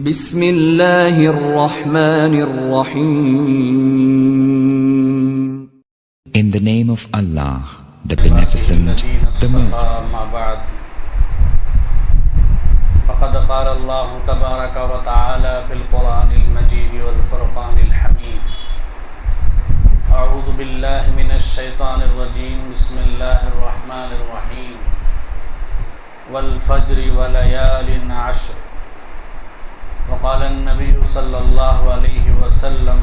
بسم اللہ الرحمن الرحیم. In the name of Allah, the Beneficent, the Merciful. ما بعد فقد قال الله تبارك وتعالى في القرآن المجيد والفرقان الحميد. أعوذ بالله من الشيطان الرجيم. بسم الله الرحمن الرحيم. والفجر وليال عشر. وقال النبي صلى الله عليه وسلم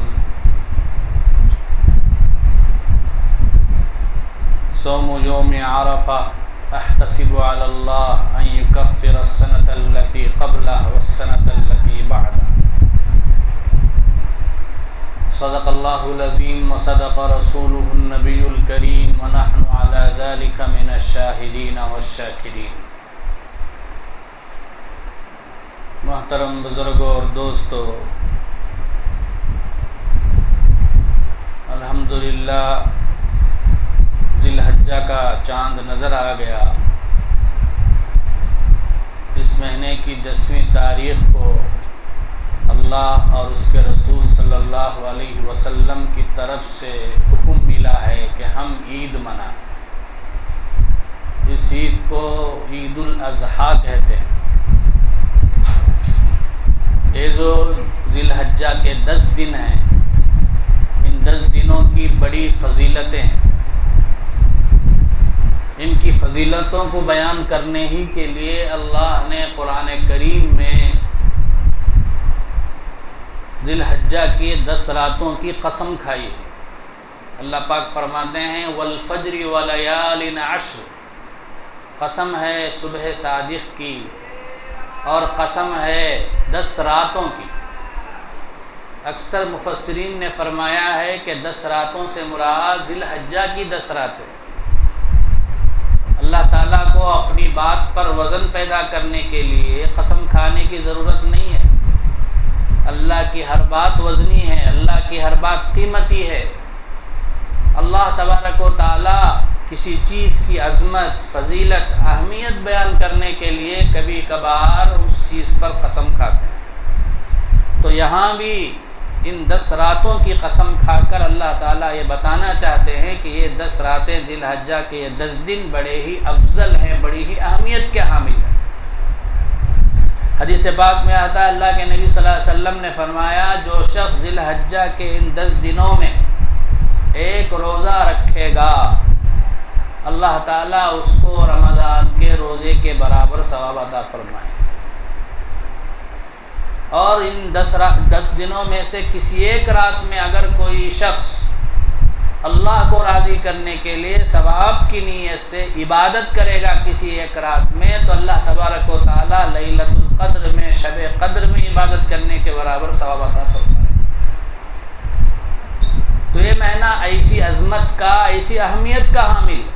صوم يوم عرفة احتسب على الله أن يكفر السنة التي قبله والسنة التي بعده. صدق الله العظيم وصدق رسوله النبي الكريم ونحن على ذلك من الشاهدين والشاكرين. محترم بزرگوں اور دوستو، الحمدللہ ذی الحجہ کا چاند نظر آ گیا. اس مہینے کی 10ویں تاریخ کو اللہ اور اس کے رسول صلی اللہ علیہ وسلم کی طرف سے حکم ملا ہے کہ ہم عید منائیں. اس عید کو عید الاضحیٰ کہتے ہیں. یہ جو ذی الحجہ کے 10 دن ہیں، ان 10 دنوں کی بڑی فضیلتیں ہیں. ان کی فضیلتوں کو بیان کرنے ہی کے لیے اللہ نے قرآن کریم میں ذی الحجہ کی 10 راتوں کی قسم کھائی. اللہ پاک فرماتے ہیں والفجر ولیال عشر، قسم ہے صبح صادق کی اور قسم ہے 10 راتوں کی. اکثر مفسرین نے فرمایا ہے کہ 10 راتوں سے مراد ذی الحجہ کی 10 راتیں. اللہ تعالیٰ کو اپنی بات پر وزن پیدا کرنے کے لیے قسم کھانے کی ضرورت نہیں ہے. اللہ کی ہر بات وزنی ہے، اللہ کی ہر بات قیمتی ہے. اللہ تبارک و تعالیٰ کسی چیز کی عظمت، فضیلت، اہمیت بیان کرنے کے لیے کبھی کبھار اس چیز پر قسم کھاتے ہیں. تو یہاں بھی ان 10 راتوں کی قسم کھا کر اللہ تعالیٰ یہ بتانا چاہتے ہیں کہ یہ 10 راتیں ذی الحجہ کے یہ 10 دن بڑے ہی افضل ہیں، بڑی ہی اہمیت کے حامل ہیں. حدیث پاک میں آتا ہے اللہ کے نبی صلی اللہ علیہ وسلم نے فرمایا جو شخص ذی الحجہ کے ان 10 دنوں میں ایک روزہ رکھے گا، اللہ تعالیٰ اس کو رمضان کے روزے کے برابر ثواب عطا فرمائے. اور ان 10 دنوں میں سے کسی ایک رات میں اگر کوئی شخص اللہ کو راضی کرنے کے لیے ثواب کی نیت سے عبادت کرے گا کسی ایک رات میں، تو اللہ تبارک و تعالیٰ لیلۃ القدر میں، شب قدر میں عبادت کرنے کے برابر ثواب عطا فرمائے. تو یہ مہینہ ایسی عظمت کا، ایسی اہمیت کا حامل ہے.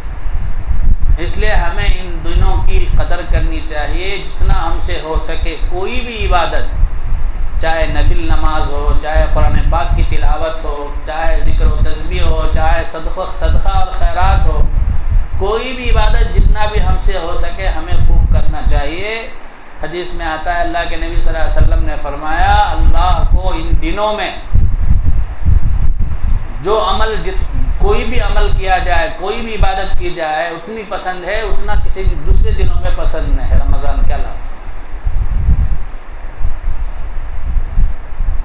اس لیے ہمیں ان دنوں کی قدر کرنی چاہیے. جتنا ہم سے ہو سکے کوئی بھی عبادت، چاہے نفل نماز ہو، چاہے قرآن پاک کی تلاوت ہو، چاہے ذکر و تسبیح ہو، چاہے صدقہ اور خیرات ہو، کوئی بھی عبادت جتنا بھی ہم سے ہو سکے ہمیں خوب کرنا چاہیے. حدیث میں آتا ہے اللہ کے نبی صلی اللہ علیہ وسلم نے فرمایا اللہ کو ان دنوں میں جو کوئی بھی عمل کیا جائے، کوئی بھی عبادت کی جائے اتنی پسند ہے اتنا کسی دوسرے دنوں میں پسند نہیں ہے، رمضان کے علاوہ.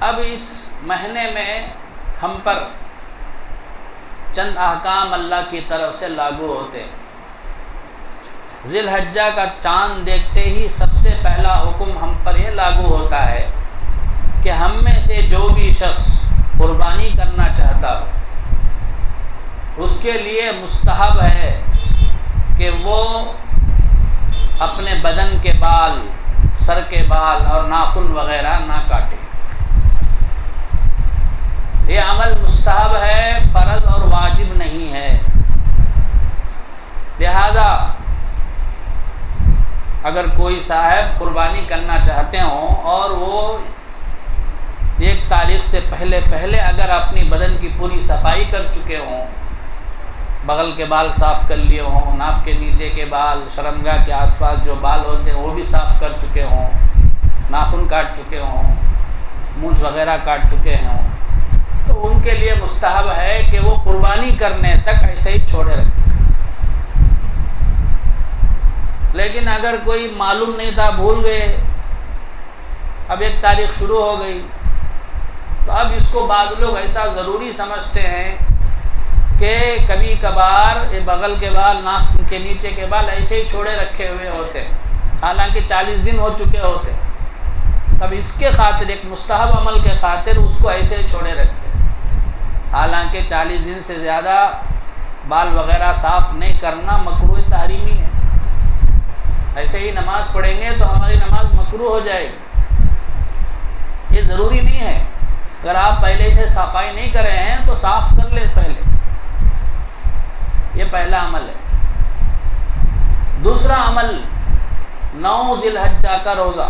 اب اس مہینے میں ہم پر چند احکام اللہ کی طرف سے لاگو ہوتے ہیں. ذی الحجہ کا چاند دیکھتے ہی سب سے پہلا حکم ہم پر یہ لاگو ہوتا ہے کہ ہم میں سے جو بھی شخص قربانی کرنا چاہتا ہو اس کے لیے مستحب ہے کہ وہ اپنے بدن کے بال، سر کے بال اور ناخن وغیرہ نہ کاٹے. یہ عمل مستحب ہے، فرض اور واجب نہیں ہے. لہذا اگر کوئی صاحب قربانی کرنا چاہتے ہوں اور وہ 1 تاریخ سے پہلے اگر اپنی بدن کی پوری صفائی کر چکے ہوں، بغل کے بال صاف کر لیے ہوں، ناف کے نیچے کے بال، شرمگاہ کے آس پاس جو بال ہوتے ہیں وہ بھی صاف کر چکے ہوں، ناخن کاٹ چکے ہوں، مونچھ وغیرہ کاٹ چکے ہوں، تو ان کے لیے مستحب ہے کہ وہ قربانی کرنے تک ایسے ہی چھوڑے رکھیں۔ لیکن اگر کوئی معلوم نہیں تھا، بھول گئے، اب ایک تاریخ شروع ہو گئی، تو اب اس کو بعض لوگ ایسا ضروری سمجھتے ہیں کہ کبھی کبھار یہ بغل کے بال، ناخن کے نیچے کے بال ایسے ہی چھوڑے رکھے ہوئے ہوتے ہیں، حالانکہ 40 دن ہو چکے ہوتے ہیں۔ اب اس کے خاطر، ایک مستحب عمل کے خاطر اس کو ایسے ہی چھوڑے رکھتے ہیں، حالانکہ 40 دن سے زیادہ بال وغیرہ صاف نہیں کرنا مکروہ تحریمی ہے۔ ایسے ہی نماز پڑھیں گے تو ہماری نماز مکروہ ہو جائے گی۔ یہ ضروری نہیں ہے، اگر آپ پہلے سے صفائی نہیں کر رہے ہیں تو صاف کر لیں پہلے، یہ پہلا عمل ہے۔ دوسرا عمل 9 ذی الحجہ کا روزہ،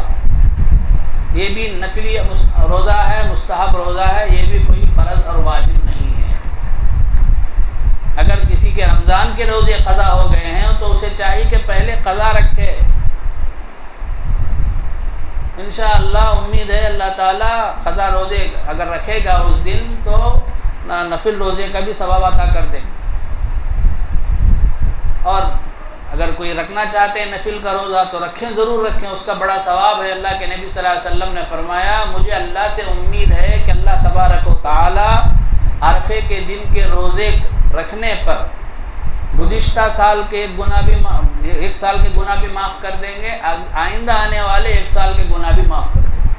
یہ بھی نفلی روزہ ہے، مستحب روزہ ہے، یہ بھی کوئی فرض اور واجب نہیں ہے۔ اگر کسی کے رمضان کے روزے قضا ہو گئے ہیں تو اسے چاہیے کہ پہلے قضا رکھے۔ انشاءاللہ امید ہے اللہ تعالیٰ قضا روزے اگر رکھے گا اس دن تو نفل روزے کا بھی ثواب عطا کر دیں۔ اور اگر کوئی رکھنا چاہتے ہیں نفل کا روزہ تو رکھیں، ضرور رکھیں، اس کا بڑا ثواب ہے۔ اللہ کے نبی صلی اللہ علیہ وسلم نے فرمایا، مجھے اللہ سے امید ہے کہ اللہ تبارک و تعالی عرفے کے دن کے روزے رکھنے پر گزشتہ سال کے ایک سال کے گناہ بھی معاف کر دیں گے، آئندہ آنے والے 1 سال کے گناہ بھی معاف کر دیں گے۔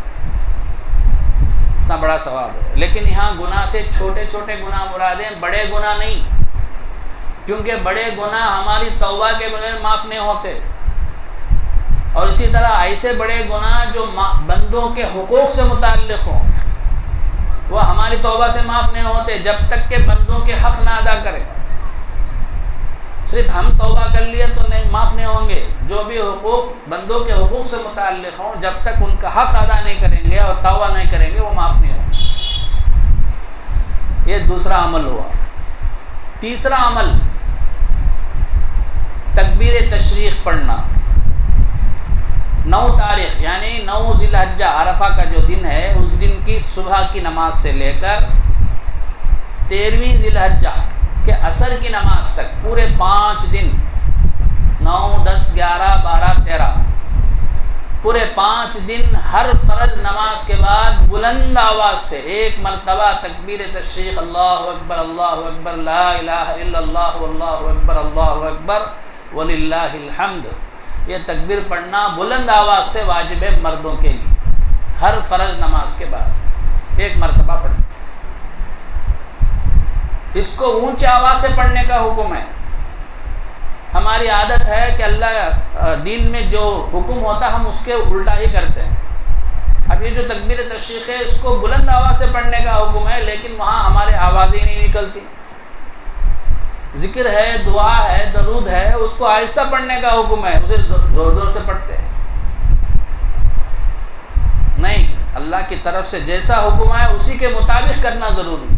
اتنا بڑا ثواب ہے۔ لیکن یہاں گناہ سے چھوٹے چھوٹے گناہ مراد ہیں، بڑے گناہ نہیں، کیونکہ بڑے گناہ ہماری توبہ کے بغیر معاف نہیں ہوتے۔ اور اسی طرح ایسے بڑے گناہ جو بندوں کے حقوق سے متعلق ہوں وہ ہماری توبہ سے معاف نہیں ہوتے جب تک کہ بندوں کے حق نہ ادا کریں۔ صرف ہم توبہ کر لیے تو نہیں، معاف نہیں ہوں گے۔ جو بھی حقوق بندوں کے حقوق سے متعلق ہوں، جب تک ان کا حق ادا نہیں کریں گے اور توبہ نہیں کریں گے وہ معاف نہیں ہوں گے۔ یہ دوسرا عمل ہوا۔ تیسرا عمل تکبیر تشریق پڑھنا۔ 9 تاریخ یعنی 9 ذی الحجہ عرفہ کا جو دن ہے، اس دن کی صبح کی نماز سے لے کر 13ویں ذی الحجہ کہ عصر کی نماز تک پورے 5 دن 9، 10، 11، 12، 13 پورے 5 دن ہر فرض نماز کے بعد بلند آواز سے 1 مرتبہ تکبیر تشریق، اللہ اکبر اللہ اکبر، لا الہ الا اللہ واللہ اکبر اللہ اکبر وللہ الحمد، یہ تکبیر پڑھنا بلند آواز سے واجب ہے مردوں کے لیے، ہر فرض نماز کے بعد 1 مرتبہ پڑھنا۔ اس کو اونچی آواز سے پڑھنے کا حکم ہے۔ ہماری عادت ہے کہ اللہ دین میں جو حکم ہوتا ہم اس کے الٹا ہی کرتے ہیں۔ اب یہ جو تکبیر تشریق ہے اس کو بلند آواز سے پڑھنے کا حکم ہے، لیکن وہاں ہمارے آوازیں نہیں نکلتی۔ ذکر ہے، دعا ہے، درود ہے، اس کو آہستہ پڑھنے کا حکم ہے، اسے زور زور سے پڑھتے ہیں نہیں۔ اللہ کی طرف سے جیسا حکم ہے اسی کے مطابق کرنا ضروری ہے۔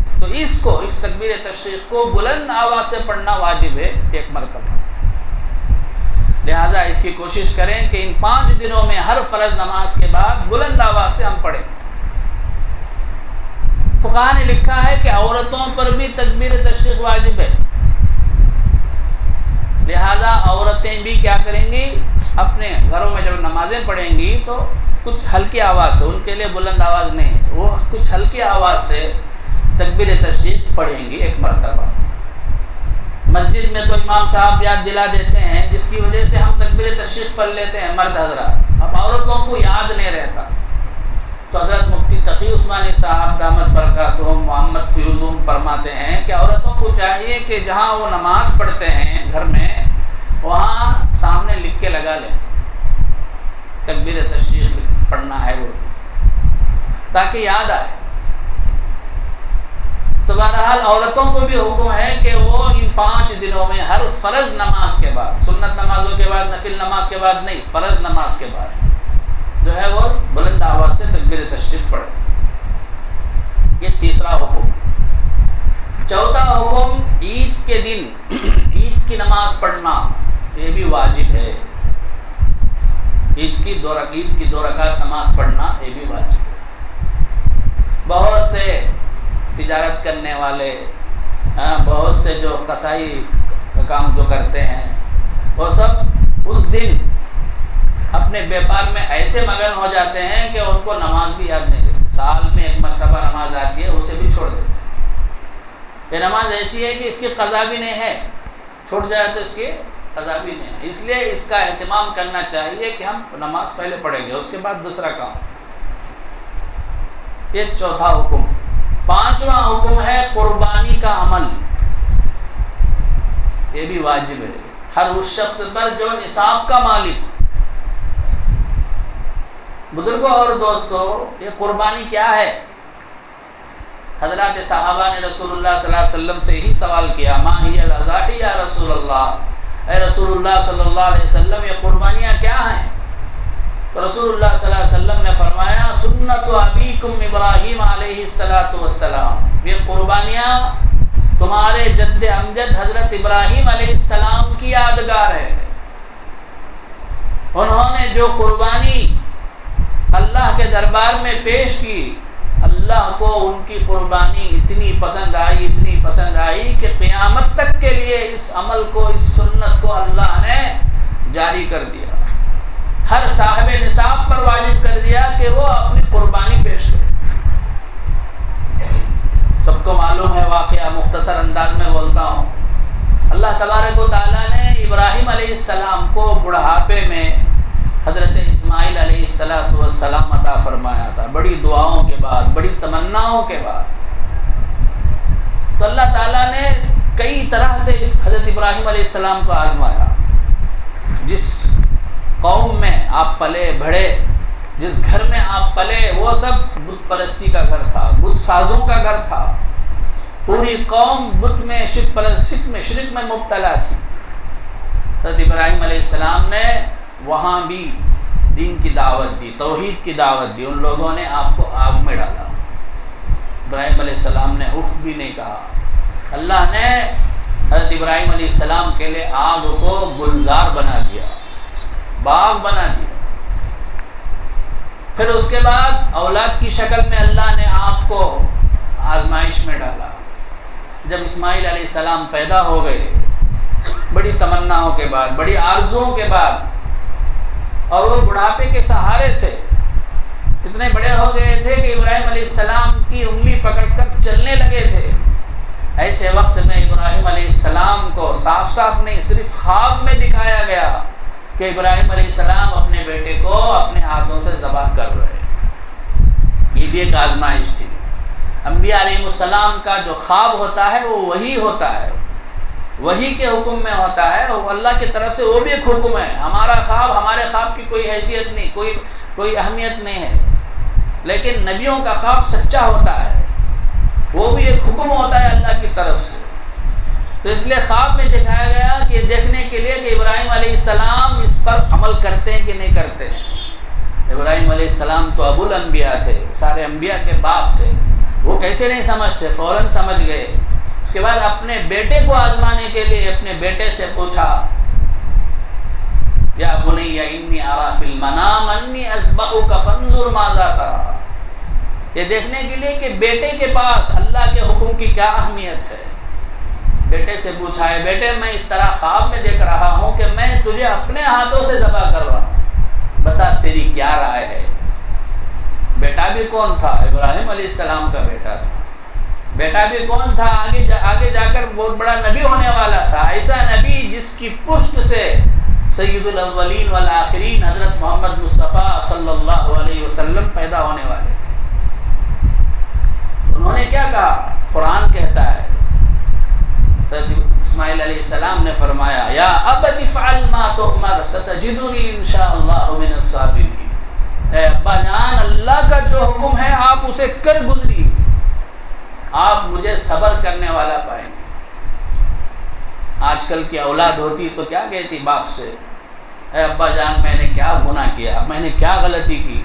تو اس تکبیر تشریق کو بلند آواز سے پڑھنا واجب ہے 1 مرتبہ۔ لہٰذا اس کی کوشش کریں کہ ان 5 دنوں میں ہر فرض نماز کے بعد بلند آواز سے ہم پڑھیں۔ فقہاء نے لکھا ہے کہ عورتوں پر بھی تکبیر تشریق واجب ہے، لہذا عورتیں بھی کیا کریں گی، اپنے گھروں میں جب نمازیں پڑھیں گی تو کچھ ہلکی آواز سے، ان کے لیے بلند آواز نہیں ہے، وہ کچھ ہلکی آواز سے تکبیر تشریق پڑھیں گی 1 مرتبہ۔ مسجد میں تو امام صاحب یاد دلا دیتے ہیں، جس کی وجہ سے ہم تکبیر تشریق پڑھ لیتے ہیں مرد حضرات، اب عورتوں کو یاد نہیں رہتا۔ تو حضرت مفتی تقی عثمانی صاحب دامت برکاتہم محمد فیوزم فرماتے ہیں کہ عورتوں کو چاہیے کہ جہاں وہ نماز پڑھتے ہیں گھر میں، وہاں سامنے لکھ کے لگا لیں تکبیر تشریق پڑھنا ہے وہ، تاکہ یاد آئے۔ تو بہرحال عورتوں کو بھی حکم ہے کہ وہ ان 5 دنوں میں ہر فرض نماز کے بعد، سنت نمازوں کے بعد، نفل نماز کے بعد نہیں، فرض نماز کے بعد جو ہے وہ بلند آواز سے تکبیر تشریق پڑھے۔ یہ تیسرا حکم۔ چوتھا حکم عید کے دن عید کی نماز پڑھنا، یہ بھی واجب ہے۔ عید کی کی عید کی 2 رکعت نماز پڑھنا یہ بھی واجب ہے۔ بہت سے تجارت کرنے والے، بہت سے جو قصائی کا کام جو کرتے ہیں، وہ سب اس دن اپنے بیپار میں ایسے مگن ہو جاتے ہیں کہ ان کو نماز بھی یاد نہیں رہتی۔ سال میں 1 مرتبہ نماز آتی ہے، اسے بھی چھوڑ دیتے ہیں۔ یہ نماز ایسی ہے کہ اس کی قضا بھی نہیں ہے، چھوٹ جائے تو اس کی قضا بھی نہیں ہے۔ اس لیے اس کا اہتمام کرنا چاہیے کہ ہم نماز پہلے پڑھیں گے، اس کے بعد دوسرا کام۔ یہ چوتھا حکم۔ 5واں حکم ہے قربانی کا عمل۔ یہ بھی واجب ہے ہر اس شخص پر جو نصاب کا مالک۔ بزرگوں اور دوستوں، یہ قربانی کیا ہے؟ حضرات صحابہ نے رسول اللہ صلی اللہ علیہ وسلم سے یہی سوال کیا، ما ہی الاضاحی یا رسول اللہ، اے رسول اللہ صلی اللہ علیہ وسلم یہ قربانیاں کیا ہیں؟ تو رسول اللہ صلی اللہ علیہ وسلم نے فرمایا، سنت ابیکم ابراہیم علیہ السلام، یہ قربانیاں تمہارے جد امجد حضرت ابراہیم علیہ السلام کی یادگار ہے۔ انہوں نے جو قربانی اللہ کے دربار میں پیش کی، اللہ کو ان کی قربانی اتنی پسند آئی کہ قیامت تک کے لیے اس عمل کو، اس سنت کو اللہ نے جاری کر دیا۔ ہر صاحب نصاب پر واجب کر دیا کہ وہ اپنی قربانی پیش کرے۔ سب کو معلوم ہے واقعہ، مختصر انداز میں بولتا ہوں۔ اللہ تبارک و تعالیٰ نے ابراہیم علیہ السلام کو بڑھاپے میں حضرت اسماعیل علیہ السلام عطا فرمایا تھا، بڑی دعاؤں کے بعد، بڑی تمناؤں کے بعد۔ تو اللہ تعالیٰ نے کئی طرح سے اس حضرت ابراہیم علیہ السلام کو آزمایا۔ جس قوم میں آپ پلے بڑھے، جس گھر میں آپ پلے، وہ سب بت پرستی کا گھر تھا، بت سازوں کا گھر تھا۔ پوری قوم بت میں، شرک میں مبتلا تھی۔ حضرت ابراہیم علیہ السلام نے وہاں بھی دین کی دعوت دی، توحید کی دعوت دی۔ ان لوگوں نے آپ کو آگ میں ڈالا، ابراہیم علیہ السلام نے اف بھی نہیں کہا۔ اللہ نے حضرت ابراہیم علیہ السلام کے لیے آگ کو گلزار بنا دیا، باغ بنا دیا۔ پھر اس کے بعد اولاد کی شکل میں اللہ نے آپ کو آزمائش میں ڈالا۔ جب اسماعیل علیہ السلام پیدا ہو گئے، بڑی تمناؤں کے بعد، بڑی آرزوؤں کے بعد، اور وہ بڑھاپے کے سہارے تھے، اتنے بڑے ہو گئے تھے کہ ابراہیم علیہ السلام کی انگلی پکڑ کر چلنے لگے تھے۔ ایسے وقت میں ابراہیم علیہ السلام کو صاف نہیں، صرف خواب میں دکھایا گیا کہ ابراہیم علیہ السلام اپنے بیٹے کو اپنے ہاتھوں سے ذبح کر رہے۔ یہ بھی ایک آزمائش تھی۔ انبیاء علیہ السلام کا جو خواب ہوتا ہے وہ وہی ہوتا ہے، وہی کے حکم میں ہوتا ہے، اللہ کی طرف سے وہ بھی ایک حکم ہے۔ ہمارا خواب، ہمارے خواب کی کوئی حیثیت نہیں، کوئی اہمیت نہیں ہے، لیکن نبیوں کا خواب سچا ہوتا ہے، وہ بھی ایک حکم ہوتا ہے اللہ کی طرف سے۔ تو اس لیے خواب میں دکھایا گیا کہ یہ دیکھنے کے لیے کہ ابراہیم علیہ السلام اس پر عمل کرتے ہیں کہ نہیں کرتے ہیں۔ ابراہیم علیہ السلام تو ابو الانبیاء تھے، سارے انبیاء کے باپ تھے، وہ کیسے نہیں سمجھتے؟ فوراً سمجھ گئے۔ اس کے بعد اپنے بیٹے کو آزمانے کے لیے اپنے بیٹے سے پوچھا، یا بنی انی اری فی المنام انی اذبحک فانظر ماذا تری، یہ دیکھنے کے لیے کہ بیٹے کے پاس اللہ کے حکم کی کیا اہمیت ہے۔ بیٹے سے پوچھا ہے، بیٹے میں اس طرح خواب میں دیکھ رہا ہوں کہ میں تجھے اپنے ہاتھوں سے ذبح کر رہا ہوں، بتا تیری کیا رائے ہے؟ بیٹا بھی کون تھا؟ ابراہیم علیہ السلام کا بیٹا تھا۔ بیٹا بھی کون تھا؟ آگے جا کر بہت بڑا نبی ہونے والا تھا، ایسا نبی جس کی پشت سے سید الاولین والآخرین حضرت محمد مصطفیٰ صلی اللہ علیہ وسلم پیدا ہونے والے تھے۔ انہوں نے کیا کہا؟ قرآن کہتا ہے، اسماعیل علیہ السلام نے فرمایا، یا ابت افعل ما تؤمر ستجدنی انشاءاللہ من الصابرین، اے ابا جان، اللہ کا جو حکم ہے آپ اسے کر گزری، آپ مجھے صبر کرنے والا پائیں گے۔ آج کل کی اولاد ہوتی تو کیا کہتی باپ سے؟ اے ابا جان، میں نے کیا گناہ کیا، میں نے کیا غلطی کی؟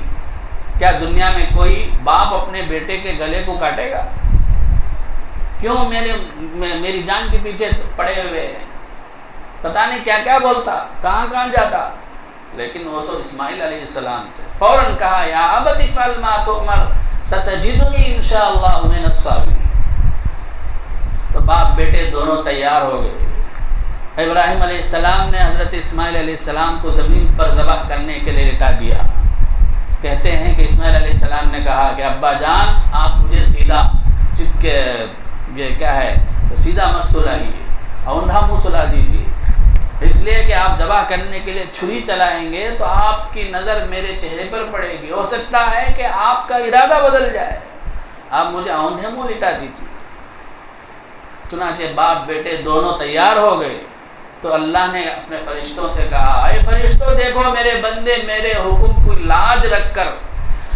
کیا دنیا میں کوئی باپ اپنے بیٹے کے گلے کو کاٹے گا؟ کیوں میری جان کے پیچھے پڑے ہوئے ہیں؟ پتہ نہیں کیا کیا بولتا، کہاں جاتا۔ لیکن وہ تو اسماعیل علیہ السلام تھے. فوراً کہا یا ابت افعل ما تؤمر ستجدنی انشاءاللہ من الصابرین. تو باپ بیٹے دونوں تیار ہو گئے. ابراہیم علیہ السلام نے حضرت اسماعیل علیہ السلام کو زمین پر ذبح کرنے کے لیے لٹا دیا. کہتے ہیں کہ اسماعیل علیہ السلام نے کہا کہ ابا جان آپ مجھے سیدھا چپکے یہ کیا ہے سیدھا مت سلائیے، اوندھا منہ سلا دیجیے، اس لیے کہ آپ ذبح کرنے کے لیے چھری چلائیں گے تو آپ کی نظر میرے چہرے پر پڑے گی، ہو سکتا ہے کہ آپ کا ارادہ بدل جائے، آپ مجھے اوندھے منہ لٹا دیجیے. چنانچہ باپ بیٹے دونوں تیار ہو گئے. تو اللہ نے اپنے فرشتوں سے کہا اے فرشتوں دیکھو میرے بندے میرے حکم کو لاج رکھ کر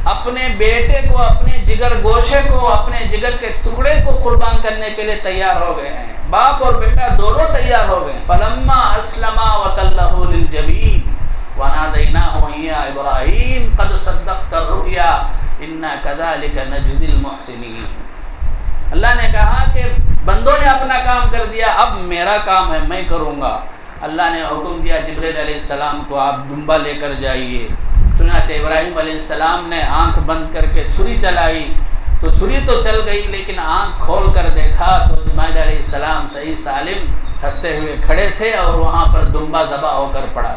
اپنے بیٹے کو، اپنے جگر گوشے کو، اپنے جگر کے ٹکڑے کو قربان کرنے کے لیے تیار ہو گئے ہیں. باپ اور بیٹا دونوں تیار ہو گئے. فلما اسلما وتلہ للجبین ونادیناہ یا ابراہیم قد صدقت الرؤیا انا کذلک نجزی المحسنین. اللہ نے کہا کہ بندوں نے اپنا کام کر دیا، اب میرا کام ہے، میں کروں گا. اللہ نے حکم دیا جبریل علیہ السلام کو آپ ڈمبا لے کر جائیے. چنانچہ ابراہیم علیہ السلام نے آنکھ بند کر کے چھری چلائی تو چھری تو چل گئی، لیکن آنکھ کھول کر دیکھا تو اسماعیل علیہ السلام صحیح سالم ہنستے ہوئے کھڑے تھے اور وہاں پر ڈمبا ذبح ہو کر پڑا.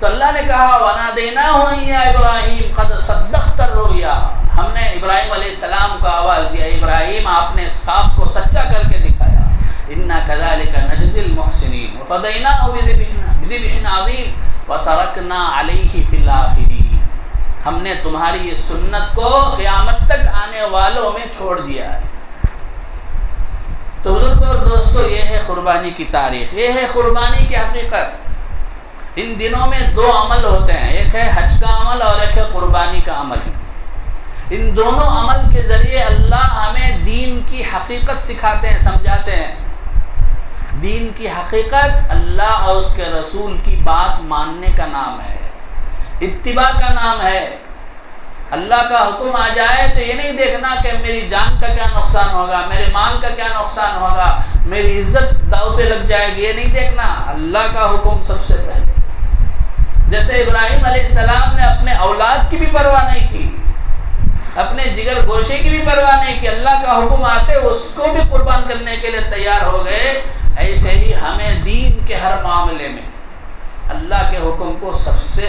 تو اللہ نے کہا وَنَادَيْنَاهُ يَا إِبْرَاهِيمُ قَدْ صَدَّقْتَ الرُّؤْيَا. ہم نے ابراہیم علیہ السلام کو آواز دیا ابراہیم آپ نے اس خواب کو سچا کر کے دکھایا. إِنَّا كَذَلِكَ نَجْزِي الْمُحْسِنِينَ وَفَدَيْنَاهُ بِذِبْحٍ عَظِيمٍ وَتَرَكْنَا عَلَيْهِ فِي الْآخِرِينَ. ہم نے تمہاری اس سنت کو قیامت تک آنے والوں میں چھوڑ دیا ہے. تو بزرگوں اور دوستو یہ ہے قربانی کی تاریخ، یہ ہے قربانی کی حقیقت. ان دنوں میں دو عمل ہوتے ہیں، ایک ہے حج کا عمل اور ایک ہے قربانی کا عمل. ان دونوں عمل کے ذریعے اللہ ہمیں دین کی حقیقت سکھاتے ہیں، سمجھاتے ہیں. دین کی حقیقت اللہ اور اس کے رسول کی بات ماننے کا نام ہے، اتباع کا نام ہے. اللہ کا حکم آ جائے تو یہ نہیں دیکھنا کہ میری جان کا کیا نقصان ہوگا، میرے مال کا کیا نقصان ہوگا، میری عزت داؤ پہ لگ جائے گی، یہ نہیں دیکھنا. اللہ کا حکم سب سے پہلے. جیسے ابراہیم علیہ السلام نے اپنے اولاد کی بھی پرواہ نہیں کی، اپنے جگر گوشے کی بھی پرواہ نہیں کی، اللہ کا حکم آتے اس کو بھی قربان کرنے کے لیے تیار ہو گئے. ایسے ہی ہمیں دین کے ہر معاملے میں اللہ کے حکم کو سب سے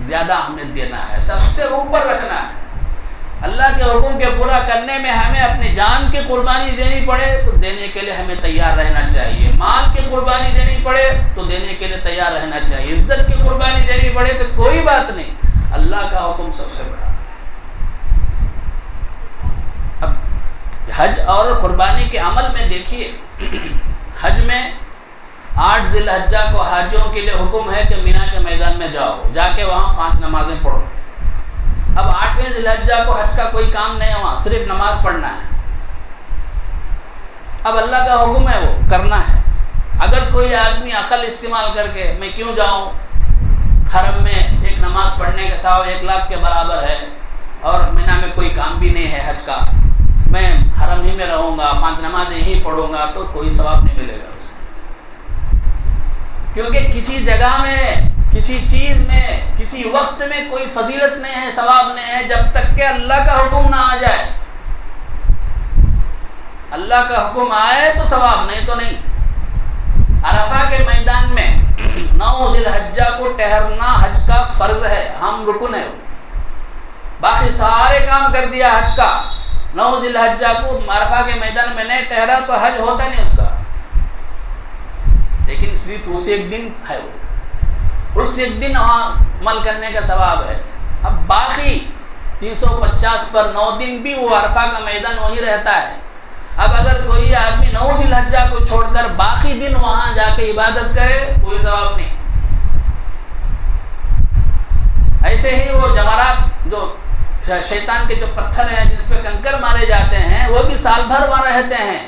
زیادہ اہمیت دینا ہے، سب سے اوپر رکھنا ہے. اللہ کے حکم کے پورا کرنے میں ہمیں اپنی جان کی قربانی دینی پڑے تو دینے کے لیے ہمیں تیار رہنا چاہیے. مال کی قربانی دینی پڑے تو دینے کے لیے تیار رہنا چاہیے. عزت کی قربانی دینی پڑے تو کوئی بات نہیں، اللہ کا حکم سب سے بڑا. اب حج اور قربانی کے عمل میں دیکھیے، حج میں 8 ذی الحجہ کو حاجیوں کے لیے حکم ہے کہ مینا کے میدان میں جاؤ، جا کے وہاں 5 نمازیں پڑھو. اب 8ویں ذی الحجہ کو حج کا کوئی کام نہیں ہے، وہاں صرف نماز پڑھنا ہے. اب اللہ کا حکم ہے وہ کرنا ہے. اگر کوئی آدمی عقل استعمال کر کے میں کیوں جاؤں، حرم میں ایک نماز پڑھنے کا ثواب 1 لاکھ کے برابر ہے اور مینا میں کوئی کام بھی نہیں ہے حج کا، میں حرم ہی میں رہوں گا، 5 نمازیں ہی پڑھوں گا، تو کوئی ثواب نہیں ملے گا اسے. کیونکہ کسی جگہ میں، کسی چیز میں، کسی وقت میں کوئی فضیلت نہیں ہے، ثواب نہیں ہے جب تک کہ اللہ کا حکم نہ آ جائے. اللہ کا حکم آئے تو ثواب، نہیں تو نہیں. عرفہ کے میدان میں 9 ذی الحجہ کو ٹہرنا حج کا فرض ہے، ہم رکن ہے. باقی سارے کام کر دیا حج کا، 9 ذی الحجہ کو عرفہ کے میدان میں نہیں ٹہرا تو حج ہوتا نہیں اس کا. لیکن صرف اس ایک دن ہے، وہ اس ایک دن وہاں عمل کرنے کا ثواب ہے. اب باقی 350 پر 9 دن بھی وہ عرفہ کا میدان وہی رہتا ہے. اب اگر کوئی آدمی 9 ذی الحجہ کو چھوڑ کر باقی دن وہاں جا کے عبادت کرے، کوئی ثواب نہیں. ایسے ہی وہ جمرات، جو شیطان کے جو پتھر ہیں جس پہ کنکر مارے جاتے ہیں، وہ بھی سال بھر وہاں رہتے ہیں.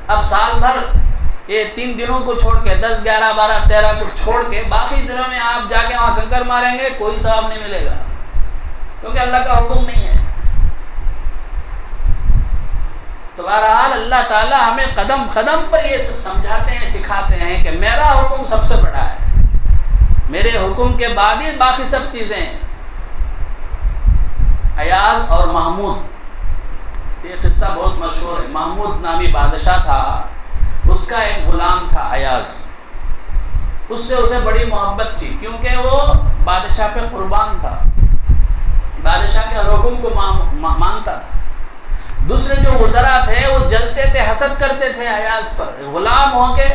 اب سال بھر یہ 3 دنوں کو چھوڑ کے 10, 11, 12, 13 کو چھوڑ کے باقی دنوں میں آپ جا کے وہاں کنکر ماریں گے، کوئی ثواب نہیں ملے گا، کیونکہ اللہ کا حکم نہیں ہے. تو بہرحال اللہ تعالیٰ ہمیں قدم قدم پر یہ سمجھاتے ہیں، سکھاتے ہیں کہ میرا حکم سب سے بڑا ہے. حکم کے بعد ہی باقی سب چیزیں ہیں۔ ایاز اور محمود، یہ قصہ بہت مشہور ہے۔ محمود نامی بادشاہ تھا، اس کا ایک غلام تھا ایاز، اس سے اسے بڑی محبت تھی کیونکہ وہ بادشاہ پہ قربان تھا، بادشاہ کے حکم کو مانتا تھا۔ دوسرے جو وزراء تھے وہ جلتے تھے، حسد کرتے تھے ایاز پر، غلام ہو کے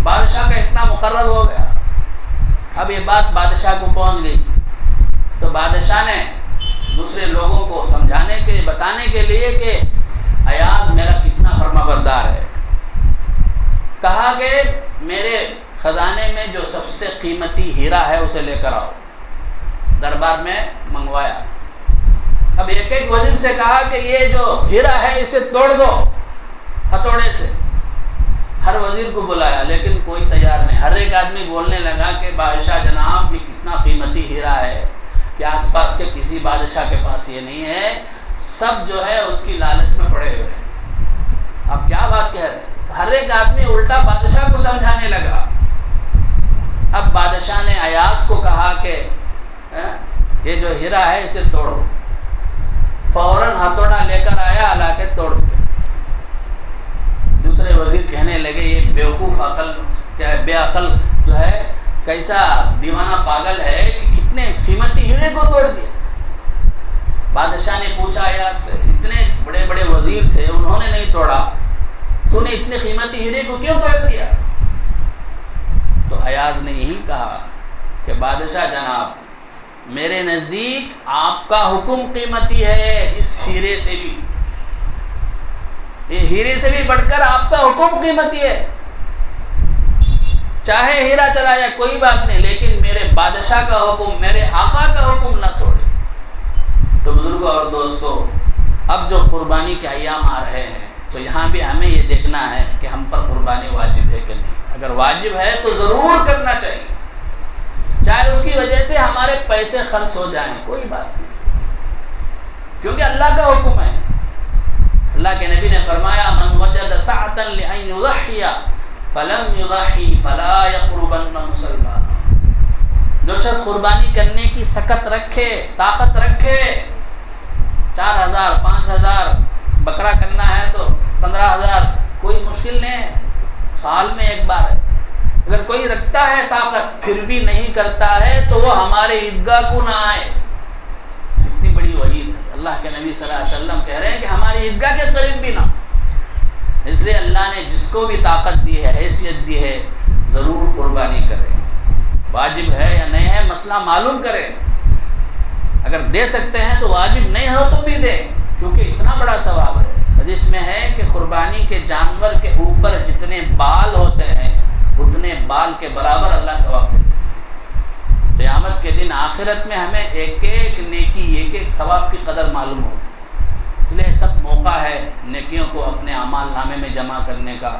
بادشاہ کا اتنا مقرر ہو گیا۔ اب یہ بات بادشاہ کو پہنچ گئی تو بادشاہ نے دوسرے لوگوں کو سمجھانے کے بتانے کے لیے کہ ایاز میرا کتنا فرما بردار ہے، کہا کہ میرے خزانے میں جو سب سے قیمتی ہیرا ہے اسے لے کر آؤ۔ دربار میں منگوایا۔ اب ایک ایک وزیر سے کہا کہ یہ جو ہیرا ہے اسے توڑ دو ہتھوڑے سے۔ ہر وزیر کو بلایا لیکن کوئی تیار نہیں۔ ہر ایک آدمی بولنے لگا کہ بادشاہ جناب یہ کتنا قیمتی ہیرا ہے کہ آس پاس کے کسی بادشاہ کے پاس یہ نہیں ہے، سب جو ہے اس کی لالچ میں پڑے ہوئے ہیں۔ اب کیا بات کہہ رہے ہیں؟ ہر ایک آدمی الٹا بادشاہ کو سمجھانے لگا۔ اب بادشاہ نے ایاز کو کہا کہ یہ جو ہیرا ہے اسے توڑو۔ فوراً ہتھوڑا لے کر آیا، لا کے توڑ دیا۔ دوسرے وزیر کہنے لگے یہ بیوقوف عقل کیا ہے، بے عقل جو ہے کیسا دیوانہ پاگل ہے کہ کتنے قیمتی ہیرے کو توڑ دیا۔ بادشاہ نے پوچھا ایاز سے، اتنے بڑے بڑے وزیر تھے انہوں نے نہیں توڑا، تو نے اتنے قیمتی ہیرے کو کیوں توڑ دیا؟ تو ایاز نے یہی کہا کہ بادشاہ جناب میرے نزدیک آپ کا حکم قیمتی ہے اس ہیرے سے بھی، یہ ہیرے سے بھی بڑھ کر آپ کا حکم قیمتی ہے، چاہے ہیرا چلا جائے کوئی بات نہیں، لیکن میرے بادشاہ کا حکم، میرے آقا کا حکم نہ توڑے۔ تو بزرگوں اور دوستو، اب جو قربانی کے ایام آ رہے ہیں تو یہاں بھی ہمیں یہ دیکھنا ہے کہ ہم پر قربانی واجب ہے کہ نہیں۔ اگر واجب ہے تو ضرور کرنا چاہیے، چاہے اس کی وجہ سے ہمارے پیسے خرچ ہو جائیں، کوئی بات نہیں، کیونکہ اللہ کا حکم ہے۔ اللہ کے نبی نے فرمایا من وجد سعۃ لأن یضحی فلم یضحی فلا یقربن مصلی۔ جو شخص قربانی کرنے کی سکت رکھے، طاقت رکھے، 4000 5000 بکرا کرنا ہے تو 15000 کوئی مشکل نہیں ہے، سال میں ایک بار ہے۔ اگر کوئی رکھتا ہے طاقت پھر بھی نہیں کرتا ہے تو وہ ہمارے عیدگاہ کو نہ آئے۔ اتنی بڑی وعید ہے، اللہ کے نبی صلی اللہ علیہ وسلم کہہ رہے ہیں کہ ہماری عیدگاہ کے قریب بھی نہ۔ اس لیے اللہ نے جس کو بھی طاقت دی ہے، حیثیت دی ہے، ضرور قربانی کریں۔ واجب ہے یا نہیں ہے مسئلہ معلوم کریں، اگر دے سکتے ہیں تو واجب نہیں ہو تو بھی دیں، کیونکہ اتنا بڑا ثواب ہے۔ حدیث میں ہے کہ قربانی کے جانور کے اوپر جتنے بال ہوتے ہیں اتنے بال کے برابر اللہ ثواب دیتے ہیں۔ قیامت کے دن آخرت میں ہمیں ایک ایک نیکی، ایک ایک ثواب کی قدر معلوم ہو، اس لیے سب موقع ہے نیکیوں کو اپنے اعمال نامے میں جمع کرنے کا۔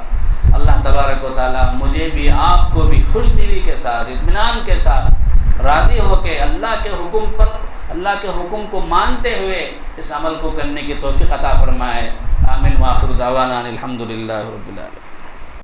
اللہ تبارک و تعالی مجھے بھی آپ کو بھی خوش دلی کے ساتھ، اطمینان کے ساتھ، راضی ہو کے اللہ کے حکم پر، اللہ کے حکم کو مانتے ہوئے اس عمل کو کرنے کی توفیق عطا فرمائے۔ آمین۔ وآخر دعوانا الحمدللہ رب العالمین۔